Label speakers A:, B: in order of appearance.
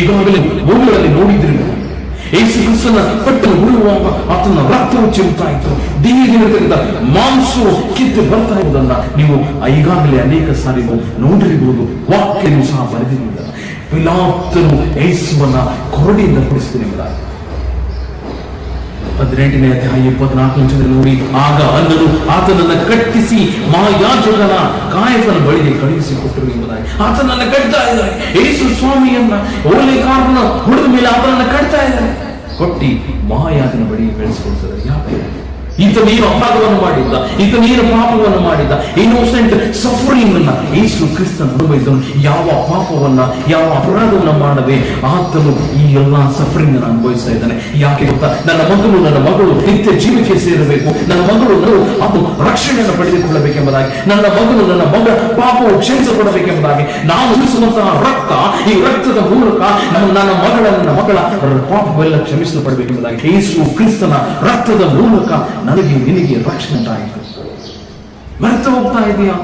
A: ಈಗಾಗಲೇ ಭೂಮಿಗಳಲ್ಲಿ ನೋಡಿದ್ರಿ, ಯೇಸು ಕ್ರಿಸ್ತನ ಪಟ್ಟನ್ನು ಉಳುವಾಗ ಆತನ ರಕ್ತವು ಚಿಮ್ತಾ ಇತ್ತು, ದೇಹದಿಂದ ಮಾಂಸವು ಕಿತ್ತು ಬರ್ತಾ ಇರುವುದನ್ನ ನೀವು ಈಗಾಗಲೇ ಅನೇಕ ಸಾರಿ ನೋಡಿರಬಹುದು. ವಾಕ್ಯನು ಸಹ ಬರೆದಿರುವುದಲ್ಲ. ಪಿಲಾತನು ಯೇಸುವನ್ನ ಕೊರಡಿಯಿಂದ ಕೊಡಿಸ್ತೀನಿ ಎಂಬುದಾಗಿ 18ನೇ ಅಧ್ಯಾಯ 24 ನೋಡಿ, ಆಗ ಅಲ್ಲನು ಆತನನ್ನ ಕಟ್ಟಿಸಿ ಮಹಾಯಾಜಕನ ಕಾಯಕನ ಬಳಿಗೆ ಕಳುಹಿಸಿಕೊಟ್ಟರು ಎಂಬುದಾಗಿ. ಆತನನ್ನ ಕಟ್ತಾ ಇದ್ದಾರೆ, ಯೇಸು ಸ್ವಾಮಿಯನ್ನ ಓಲೆಕಾರನ ಹೊಡೆದ ಮೇಲೆ ಆತನನ್ನ ಕಟ್ತಾ ಇದ್ದಾರೆ, ಕೊಟ್ಟಿ ಮಹಾಯಾಜಕನ ಬಳಿಗೆ ಕಳಿಸಿಕೊಡ್ತಾರೆ. ಯಾಕೆ? ಈತನೇನು ಅಪರಾಧವನ್ನು ಮಾಡಿದ್ದ, ಈತನೇನು ಪಾಪವನ್ನು ಮಾಡಿದ್ದ, ಇನ್ನೋಸೆಂಟ್ ಸಫರಿಂಗ್ ಅನ್ನ ಯೇಸು ಕ್ರಿಸ್ತನ ಅನುಭವಿಸಲು, ಯಾವ ಪಾಪವನ್ನ ಯಾವ ಅಪರಾಧವನ್ನ ಮಾಡದೆ ಆತನು ಈ ಎಲ್ಲಾ ಸಫರಿಂಗ್ ಅನ್ನು ಅನುಭವಿಸ್ತಾ ಇದ್ದಾನೆ. ಯಾಕೆ ಗೊತ್ತಾ? ನನ್ನ ಮಗಳು ನಿತ್ಯ ಜೀವಕ್ಕೆ ಸೇರಬೇಕು, ನನ್ನ ಮಗಳು ಅದು ರಕ್ಷಣೆಯನ್ನು ಪಡೆದುಕೊಳ್ಳಬೇಕೆಂಬುದಾಗಿ, ನನ್ನ ಮಗ ಪಾಪವು ಕ್ಷಮಿಸಕೊಡಬೇಕೆಂಬುದಾಗಿ ನಾವು ಉಳಿಸುವಂತಹ ರಕ್ತ, ಈ ರಕ್ತದ ಮೂಲಕ ನನ್ನ ಮಗಳ ಪಾಪವೆಲ್ಲ ಕ್ಷಮಿಸಲ್ಪಡಬೇಕೆಂಬುದಾಗಿ ಯೇಸು ಕ್ರಿಸ್ತನ ರಕ್ತದ ಮೂಲಕ ನನಗೆ ನಿನಗೆ ರಕ್ಷಣೆ ಉಂಟಾಯಿತು. ಮರೆತು ಹೋಗ್ತಾ ಇದೆಯಾ?